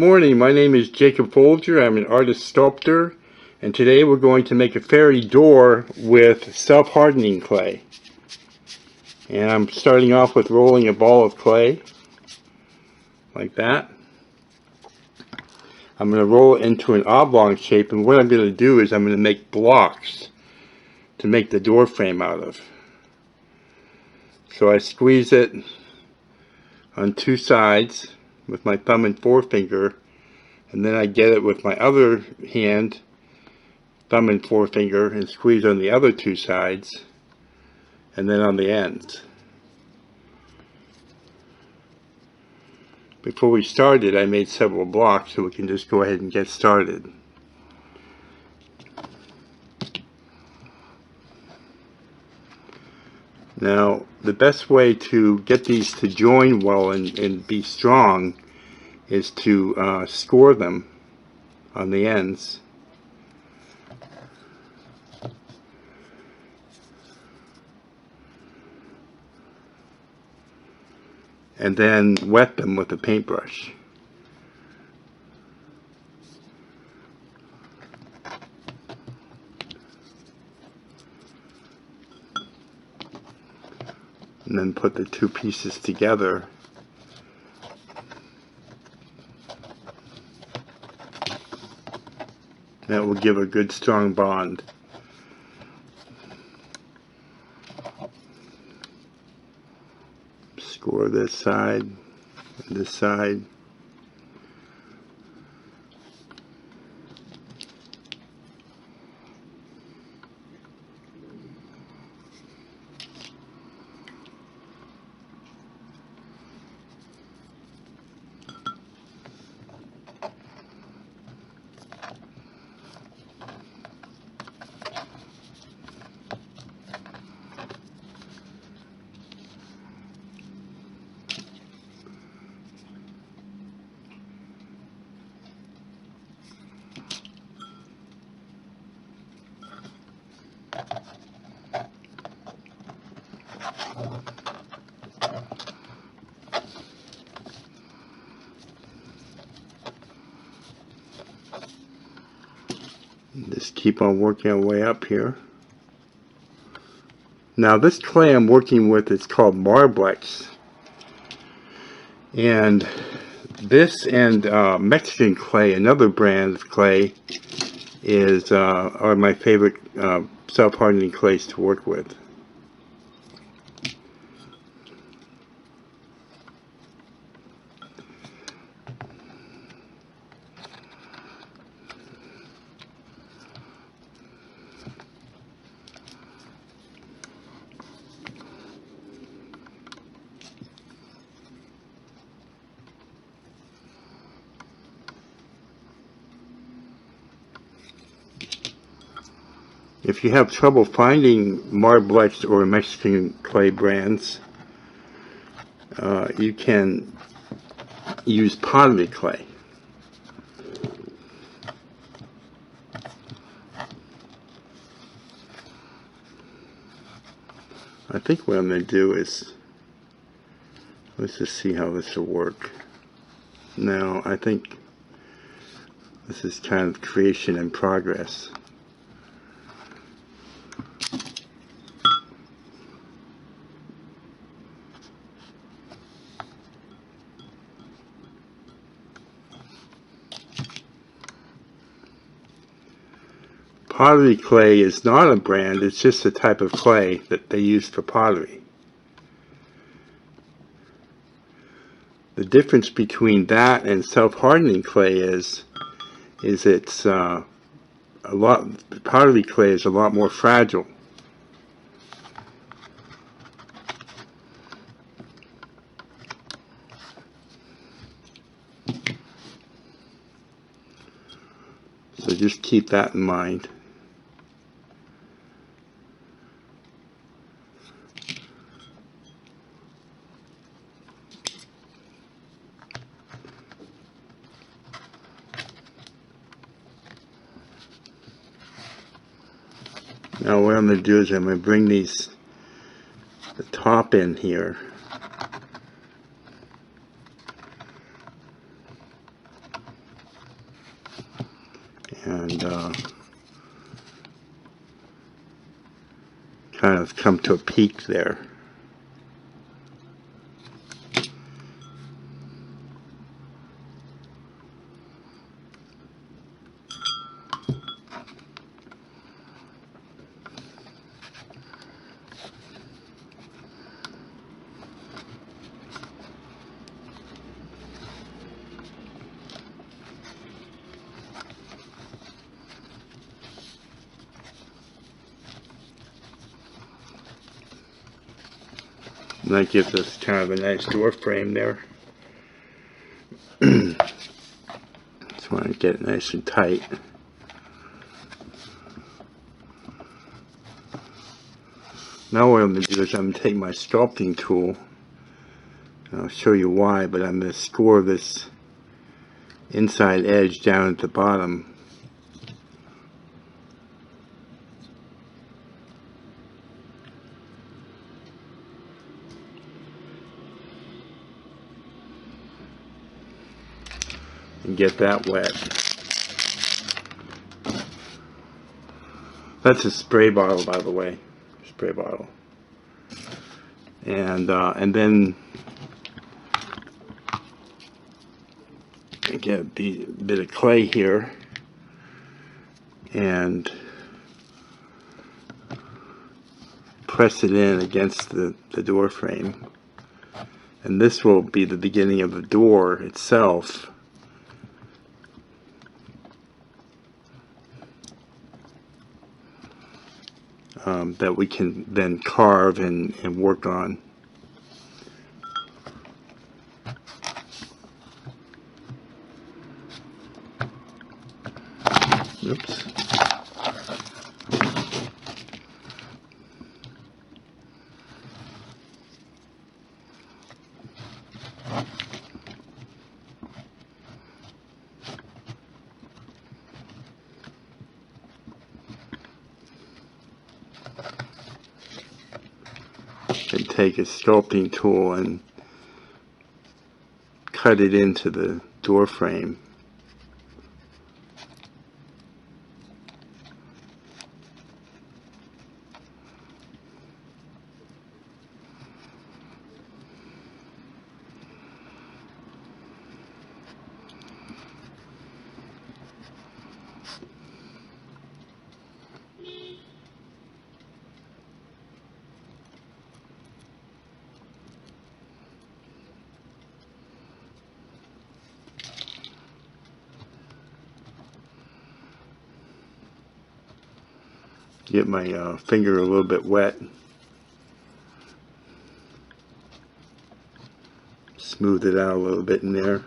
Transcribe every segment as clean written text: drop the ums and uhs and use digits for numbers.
Morning, my name is Jacob Folger. I'm an artist sculptor, and today we're going to make a fairy door with self-hardening clay. And I'm starting off with rolling a ball of clay like that. I'm going to roll it into an oblong shape, and what I'm going to do is I'm going to make blocks to make the door frame out of. So I squeeze it on two sides with my thumb and forefinger, and then I get it with my other hand, thumb and forefinger, and squeeze on the other two sides, and then on the ends. Before we started, I made several blocks, so we can just go ahead and get started. Now, the best way to get these to join well and be strong is to score them on the ends. And then wet them with a paintbrush. And then put the two pieces together. That will give a good strong bond. Score this side and this side. Just keep on working our way up here. Now this clay I'm working with is called Marblex, and this and Mexican clay, another brand of clay, are my favorite self-hardening clays to work with. If you have trouble finding Marblex or Mexican clay brands, you can use Pottery clay. I think what I'm going to do is, let's just see how this will work. Now, I think this is kind of creation in progress. Pottery clay is not a brand, it's just a type of clay that they use for pottery. The difference between that and self-hardening clay is it's pottery clay is a lot more fragile. So just keep that in mind. Now what I'm going to do is I'm going to bring the top in here. and kind of come to a peak there. And that gives us kind of a nice door frame there. Just want to get it nice and tight. Now what I'm going to do is I'm going to take my sculpting tool, and I'll show you why, but I'm going to score this inside edge down at the bottom. And get that wet. That's a spray bottle, by the way. Spray bottle. And then I get a bit of clay here and press it in against the door frame. And this will be the beginning of the door itself. That we can then carve and work on. Oops. And take a sculpting tool and cut it into the door frame. Get my finger a little bit wet. Smooth it out a little bit in there.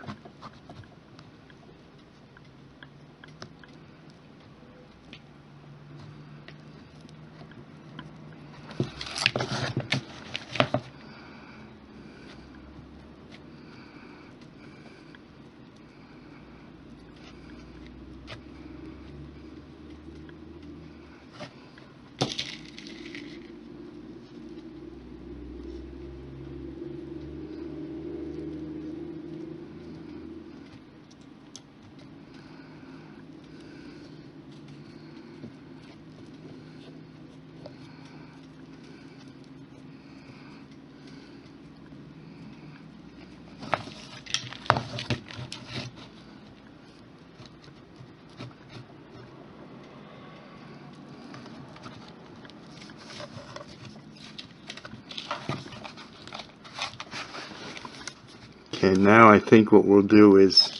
Okay, now I think what we'll do is,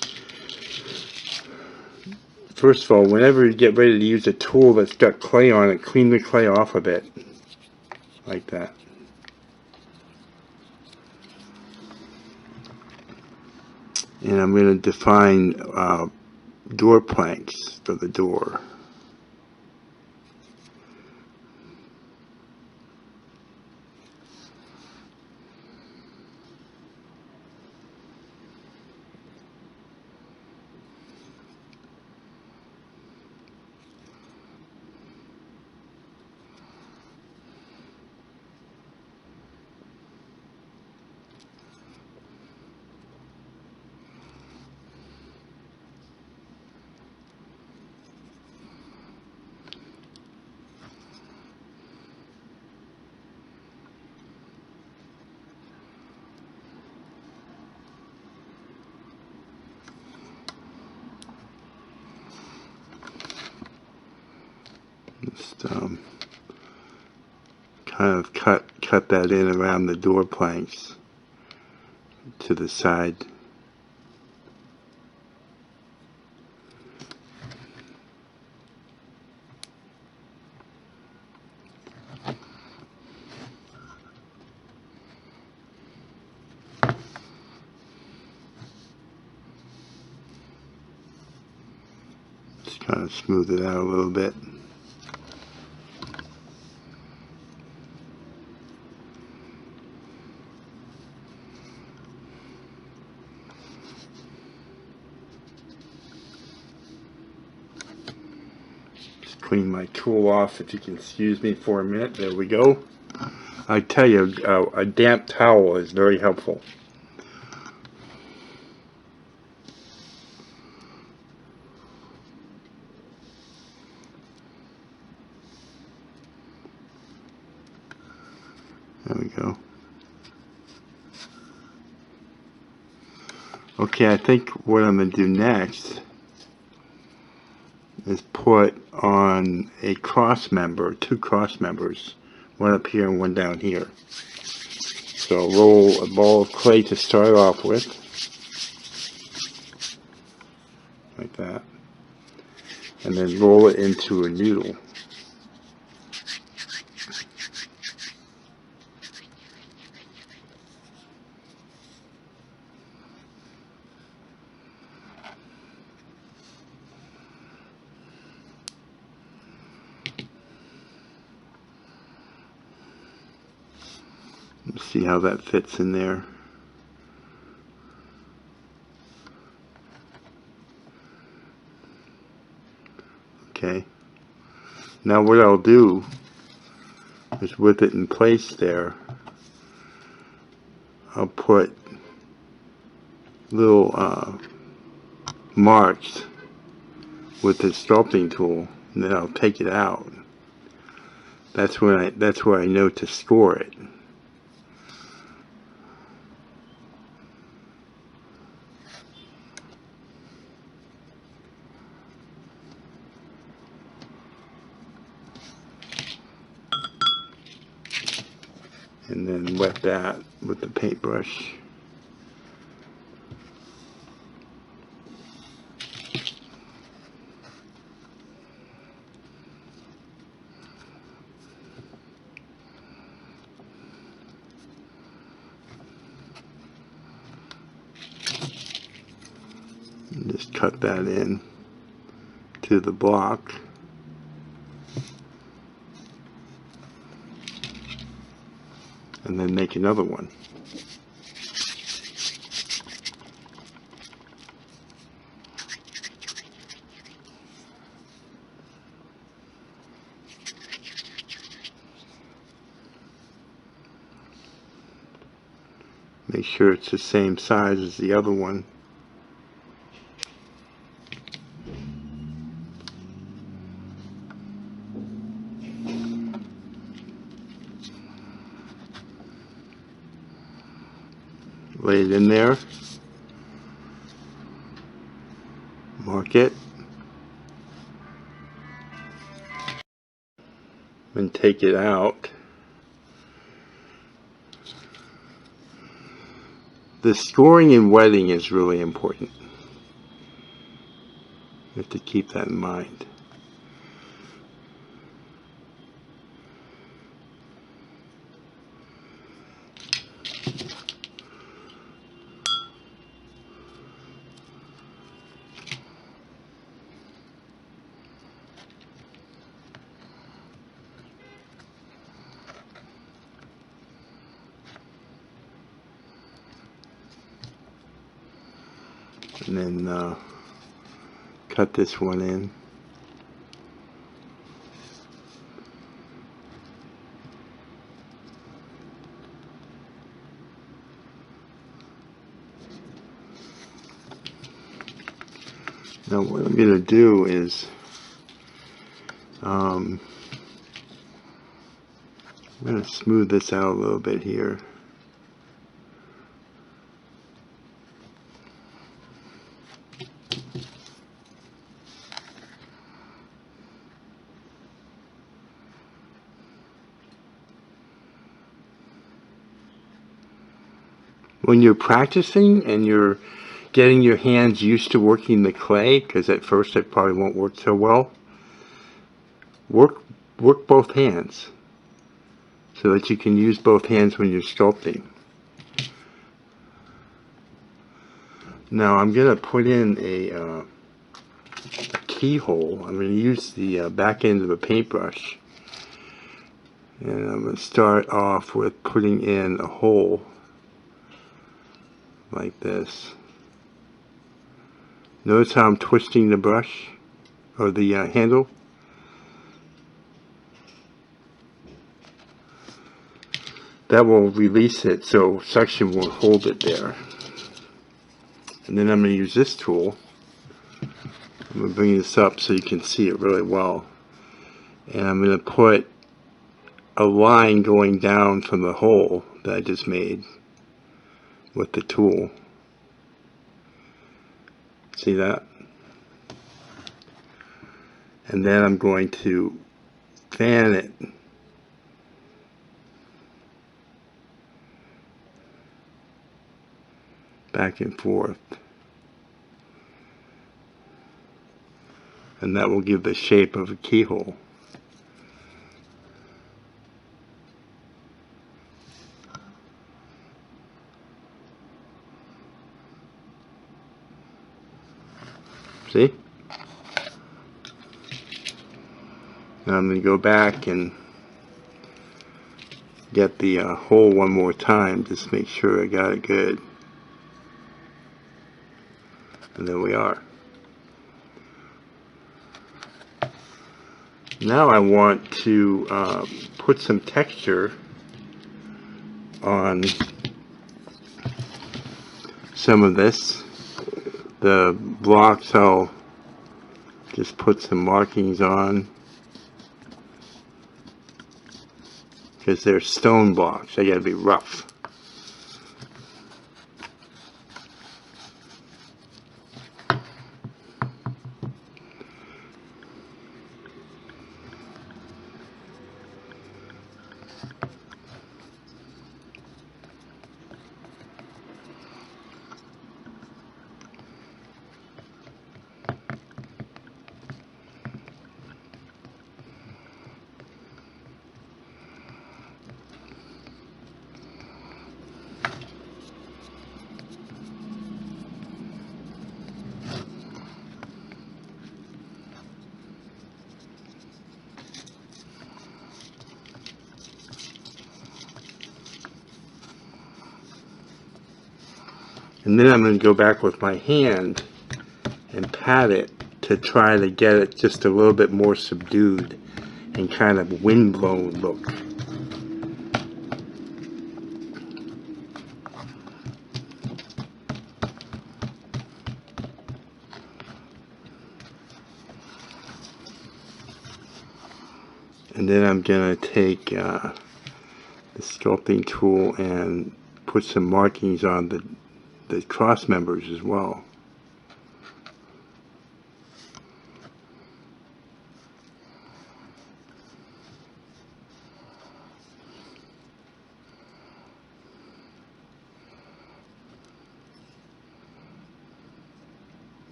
first of all, whenever you get ready to use a tool that's got clay on it, clean the clay off of it, like that. And I'm going to define door planks for the door. Just kind of cut that in around the door planks to the side. Just kind of smooth it out a little bit. Clean my tool off, if you can excuse me for a minute. There we go. I tell you, a damp towel is very helpful. There we go. Okay, I think what I'm going to do next is put on a cross member, two cross members, one up here and one down here. So I'll roll a ball of clay to start off with, like that, and then roll it into a noodle. Let's see how that fits in there. Okay. Now what I'll do is, with it in place there, I'll put little marks with the sculpting tool, and then I'll take it out. That's where I know to score it. And then wet that with the paintbrush. And just cut that in to the block. And then make another one. Make sure it's the same size as the other one. Lay it in there, mark it, and take it out. The scoring and wetting is really important. You have to keep that in mind. And then cut this one in. Now what I'm going to do is I'm going to smooth this out a little bit here. when you're practicing and you're getting your hands used to working the clay, because at first it probably won't work so well, work both hands so that you can use both hands when you're sculpting. Now I'm going to put in a keyhole. I'm going to use the back end of a paintbrush, and I'm going to start off with putting in a hole like this. Notice how I'm twisting the brush or the handle. That will release it so suction won't hold it there. And then I'm going to use this tool. I'm going to bring this up so you can see it really well. And I'm going to put a line going down from the hole that I just made with the tool. See that? And then I'm going to fan it back and forth. And that will give the shape of a keyhole. See? Now I'm going to go back and get the hole one more time, just make sure I got it good. And there we are. Now I want to put some texture on some of this. The blocks I'll just put some markings on because they're stone blocks. They gotta be rough. And then I'm going to go back with my hand and pat it to try to get it just a little bit more subdued and kind of windblown look. And then I'm going to take the sculpting tool and put some markings on the cross members as well.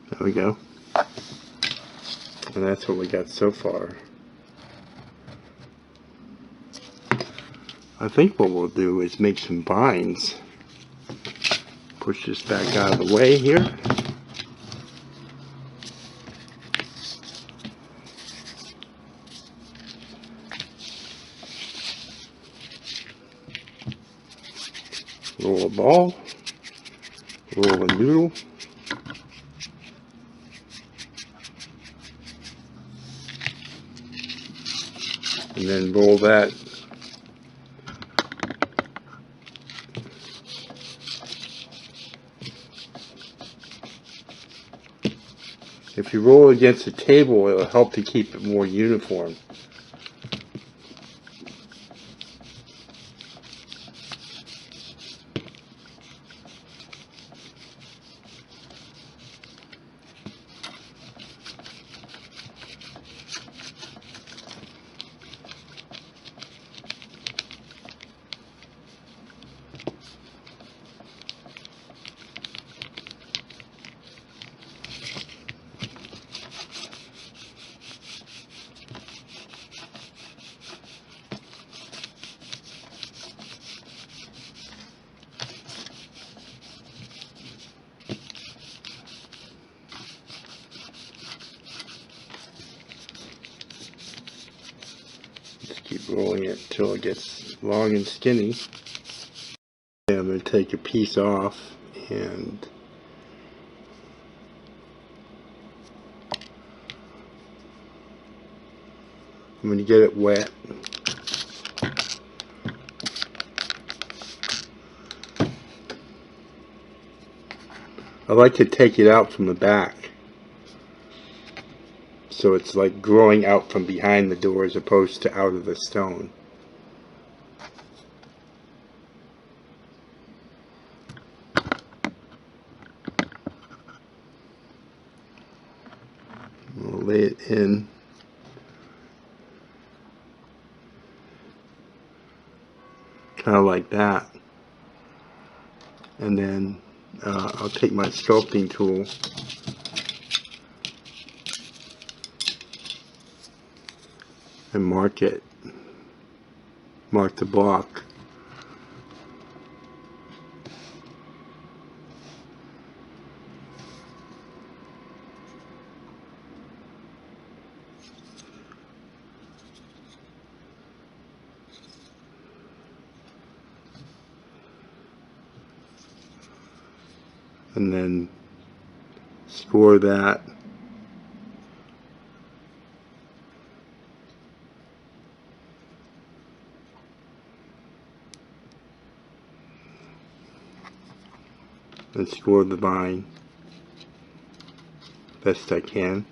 There we go. And that's what we got so far. I think what we'll do is make some binds. Push this back out of the way here. Roll a ball. Roll a noodle. And then roll that if you roll against the table, it'll help to keep it more uniform. pulling it till it gets long and skinny. I'm going to take a piece off and I'm going to get it wet. I like to take it out from the back, so it's like growing out from behind the door as opposed to out of the stone. We'll lay it in. Kind of like that. And then I'll take my sculpting tool and mark it. Mark the block. And then score that. And score the vine best I can.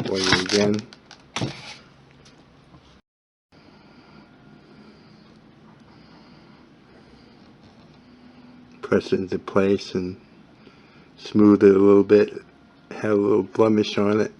Wait again. Press it into place and smooth it a little bit. Have a little blemish on it.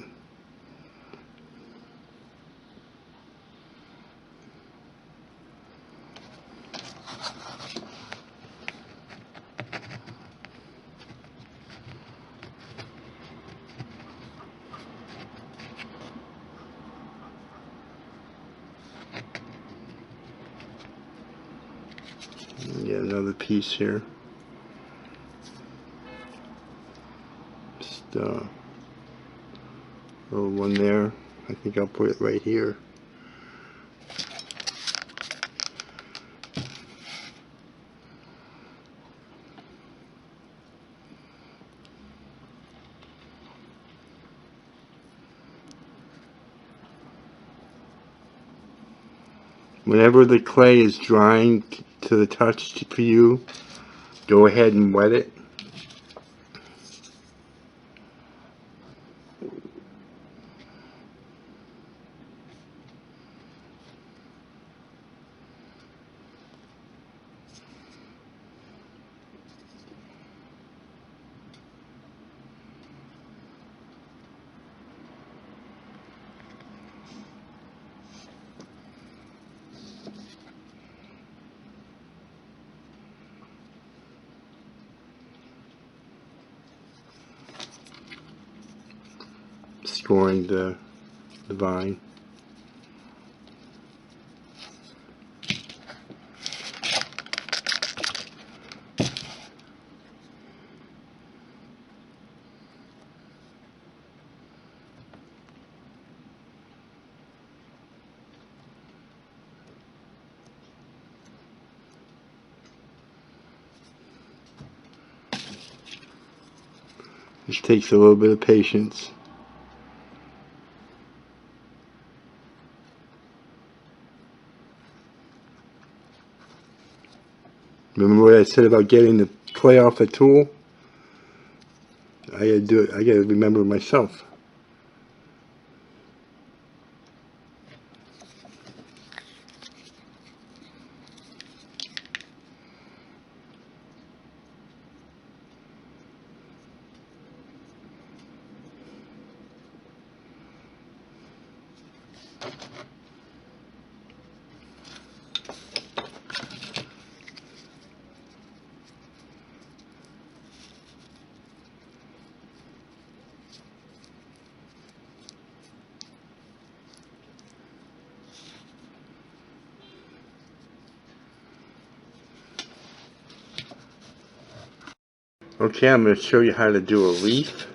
Get another piece here. Just a little one there. I think I'll put it right here. Whenever the clay is drying to the touch for you, go ahead and wet it. Scoring the vine. This takes a little bit of patience. Remember what I said about getting the clay off the tool? I gotta do it. I gotta remember myself. Okay, I'm going to show you how to do a leaf.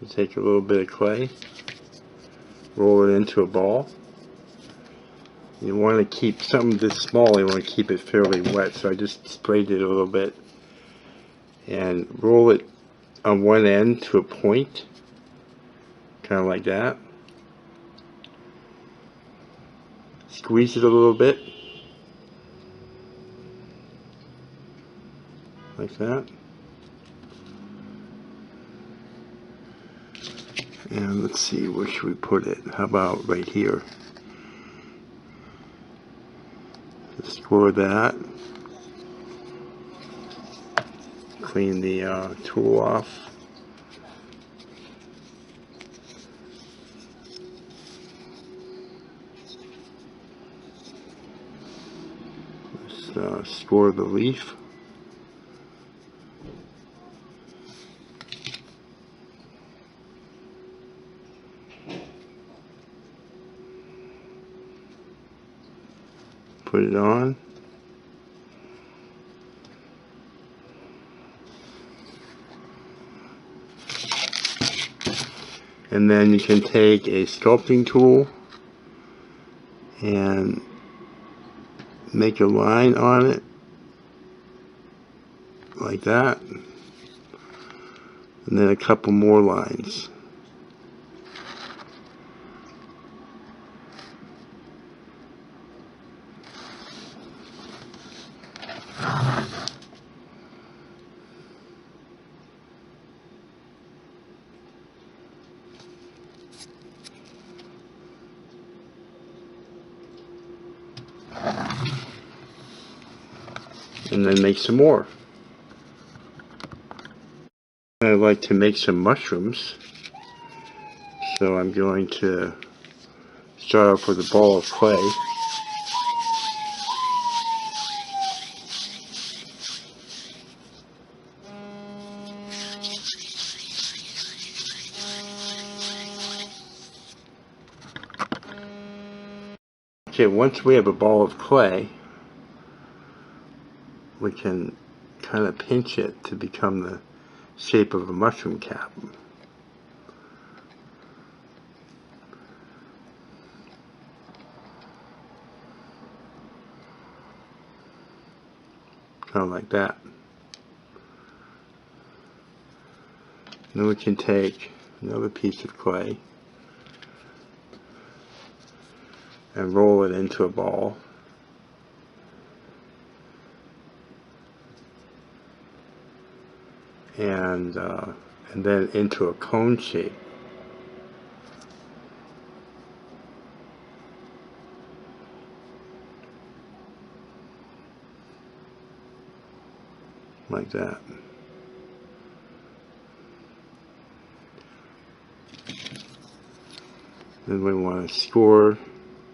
You take a little bit of clay, roll it into a ball. You want to keep something this small, you want to keep it fairly wet, so I just sprayed it a little bit. And roll it on one end to a point, kind of like that. Squeeze it a little bit, like that. And let's see, where should we put it? How about right here? Score that. Clean the tool off. Let's score the leaf. Put it on. And then you can take a sculpting tool and make a line on it like that, and then a couple more lines. And then make some more. I like to make some mushrooms, so I'm going to start off with a ball of clay. Okay, once we have a ball of clay, we can kind of pinch it to become the shape of a mushroom cap. Kind of like that. Then we can take another piece of clay and roll it into a ball. And then into a cone shape. Like that. Then we want to score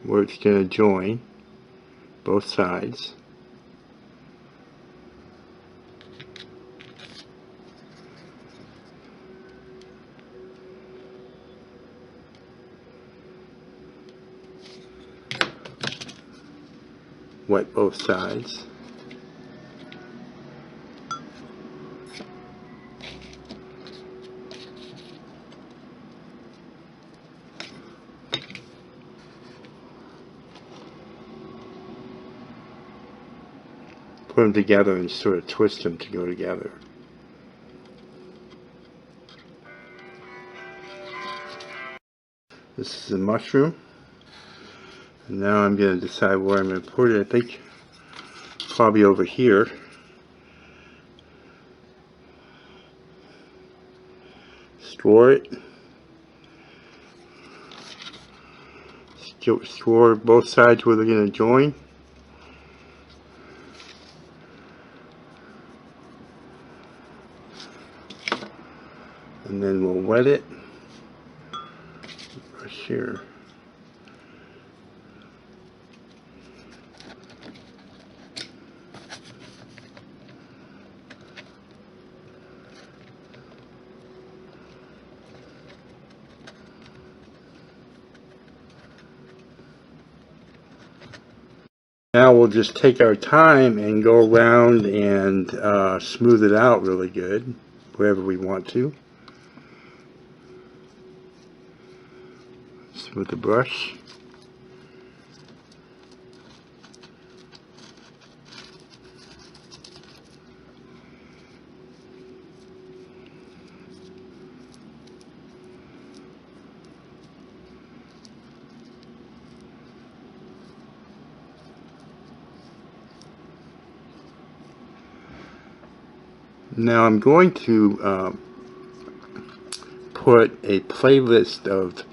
where it's going to join both sides. Wet both sides. Put them together and sort of twist them to go together. This is a mushroom. And now I'm going to decide where I'm going to put it. I think probably over here. Score it. Score both sides where they're going to join. And then we'll wet it. Right here. Now we'll just take our time and go around and smooth it out really good wherever we want to. With the brush. Now I'm going to put a playlist of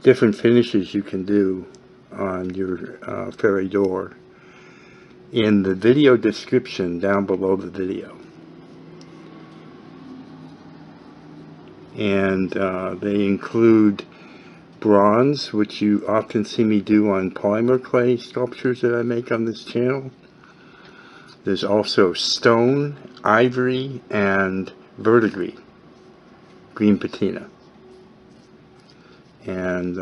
different finishes you can do on your fairy door in the video description down below the video. And they include bronze, which you often see me do on polymer clay sculptures that I make on this channel. There's also stone, ivory, and verdigris, green patina. And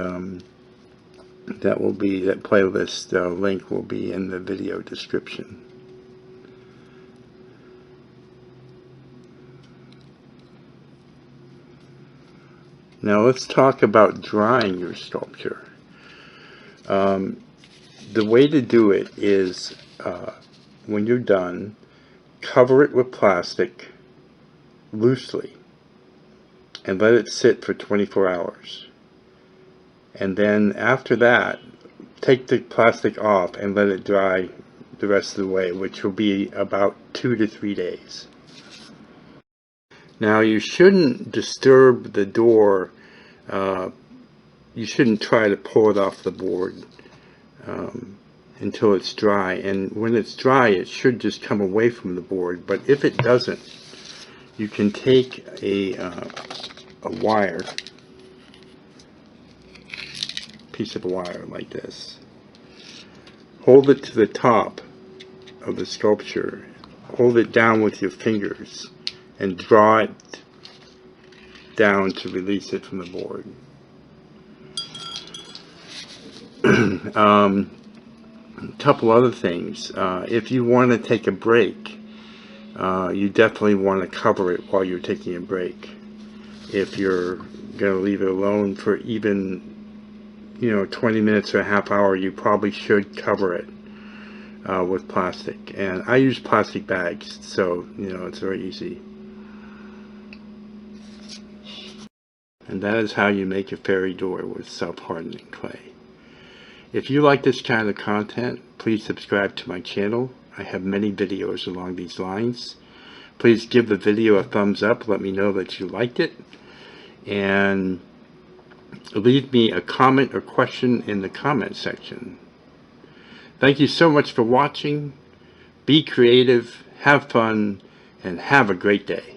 that playlist link will be in the video description. Now let's talk about drying your sculpture. The way to do it is when you're done, cover it with plastic loosely and let it sit for 24 hours. And then after that, take the plastic off and let it dry the rest of the way, which will be about 2 to 3 days. Now you shouldn't disturb the door. You shouldn't try to pull it off the board until it's dry, and when it's dry it should just come away from the board. But if it doesn't, you can take a wire, piece of wire like this, hold it to the top of the sculpture, hold it down with your fingers and draw it down to release it from the board. A couple other things. If you want to take a break, you definitely want to cover it while you're taking a break. If you're going to leave it alone for even 20 minutes or a half hour, you probably should cover it with plastic. And I use plastic bags, so it's very easy. And that is how you make a fairy door with self-hardening clay. If you like this kind of content, please subscribe to my channel. I have many videos along these lines. Please give the video a thumbs up. Let me know that you liked it. And leave me a comment or question in the comment section. Thank you so much for watching. Be creative, have fun, and have a great day.